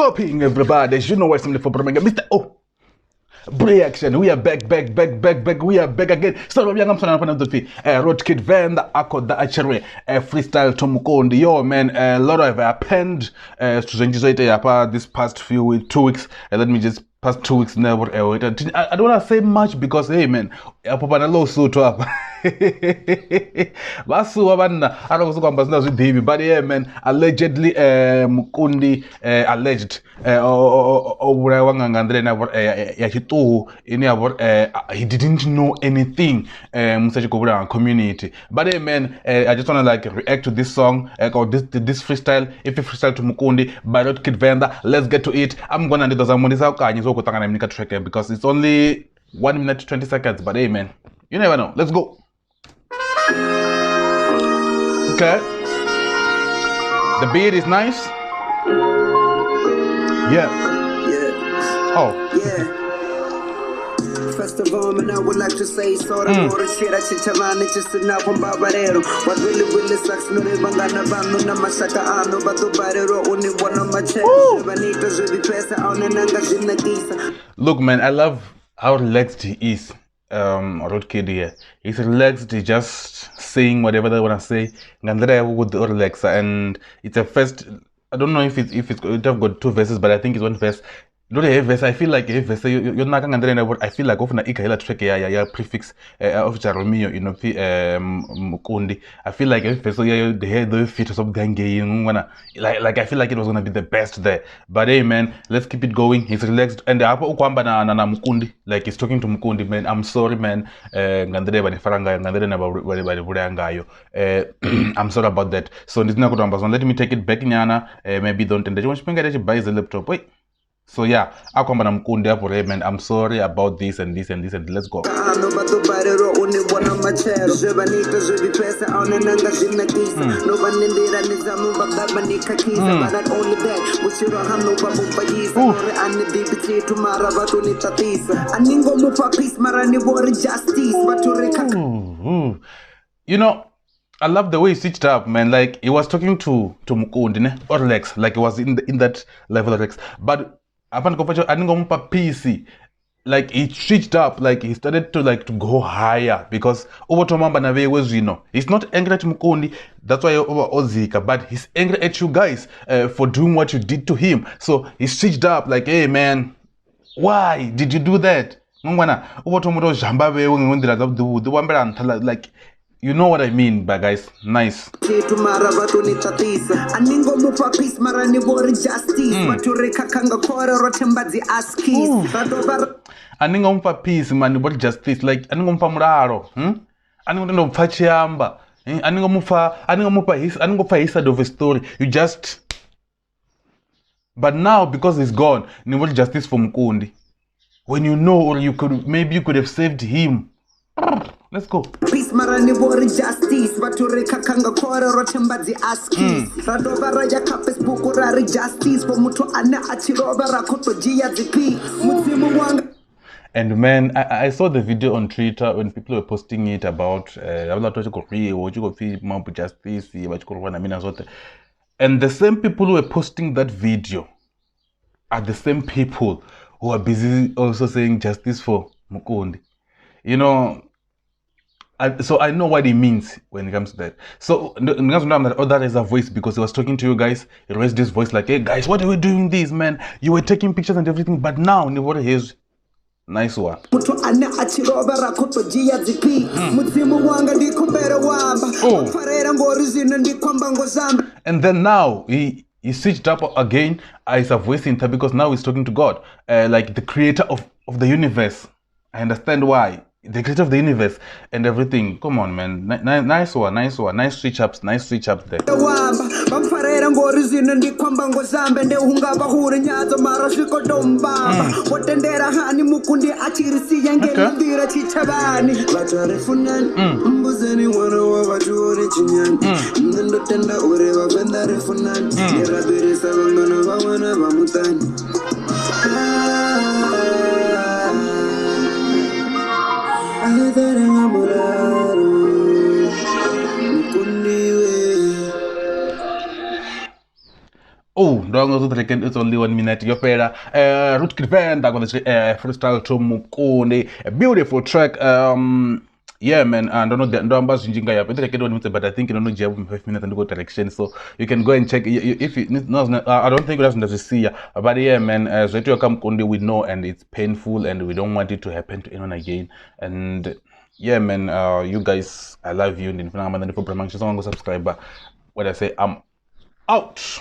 popping, everybody. You know what's something for Mr. Oh. Reaction, we are back. We are back again. So we are going to road kid venda akoda achere freestyle to Mukundi. Yo man, a lot of happened to this past 2 weeks. Let me just past 2 weeks now. I don't want to say much because hey man, apopana low suit up. Basu abana arokusukwamba sina zwidibi but yeah man, allegedly Mukundi alleged obulawa ngangandre na ya chitu ini abo he didn't know anything musachi kubula community but hey man, I just want to like react to this song or this freestyle if you freestyle to Mukundi by Road Kid Venda. Let's get to it. I'm gonna do some money zokutanga na track because it's only 1 minute 20 seconds but hey man, you never know. Let's go. Okay, the beat is nice. Yeah. Oh. Yeah. First of all, man, I would like to say sorry for the shit I should tell on it just enough on Barbarero. What really sucks no bangana banu na masaka ano batu barero only one of my channels. Vanita be pressing on and look man, I love how relaxed he is. Road Kid here. He's relaxed, he's just saying whatever they want to say. Relax, and it's a first. I don't know if it have got 2 verses, but I think it's 1 verse. Don't have verse. I feel like a verse. You're not gonna. I feel like often a ikahela track ya prefix of Jaromio, you know, Mukundi. I feel like a verse. The head the fit or something. Like I feel like it was gonna be the best there. But hey man, let's keep it going. He's relaxed and the apo ukwamba na Mukundi. Like he's talking to Mukundi, man. I'm sorry man. Ngandere bani faranga ngandere na bani burangayo. I'm sorry about that. So this na kutoamba. Let me take it back nyana. Maybe don't end. You buy the laptop. Wait. So yeah, akwamba na Mukundi hapo man, I'm sorry about this and this and this and let's go. You know, I love the way he switched up, man. Like he was talking to Mukundi, or Lex, like he was in that level of Lex. But PC, like he switched up, like he started to go higher because over Tomamba Nave was, you know, he's not angry at Mukundi, that's why over Ozika, but he's angry at you guys for doing what you did to him. So he switched up, like, hey man, why did you do that? Like, you know what I mean, but guys, nice. Aningompa peace, man, what justice? Like aningompa muraro, aningompa chiamba, aningompa his side of a story. You just. But now because he's gone, you want justice for Mukundi. When you know, or maybe you could have saved him. Let's go. Peace marani bori justice batureka kanga kore rotembadzi aski radobara ya kapes bukurari justice for mutu ana achiroba rakoto jia zipi muzimu wanga. And man, I saw the video on Twitter when people were posting it about justice, and the same people who were posting that video are the same people who are busy also saying justice for Mukundi. You know, so I know what he means when it comes to that. So that is a voice because he was talking to you guys. He raised this voice like, hey guys, what are we doing this, man? You were taking pictures and everything, but now what is nice one. And then now he switched up again as a voice in because now he's talking to God, like the creator of the universe. I understand why. The creator of the universe and everything. Come on, man. Nice one. Nice switch ups there. Okay. Oh, it's only 1 minute. Your fella, Root Venda, freestyle to Mukundi, a beautiful track. Yeah, man, and I don't know the numbers in Jinga, but I think you don't know 5 minutes and go direction. So you can go and check if it no, I don't think it doesn't see. But yeah, man, so you come Mukundi, we know, and it's painful, and we don't want it to happen to anyone again. And yeah, man, you guys, I love you. And for subscribe. What I say, I'm out.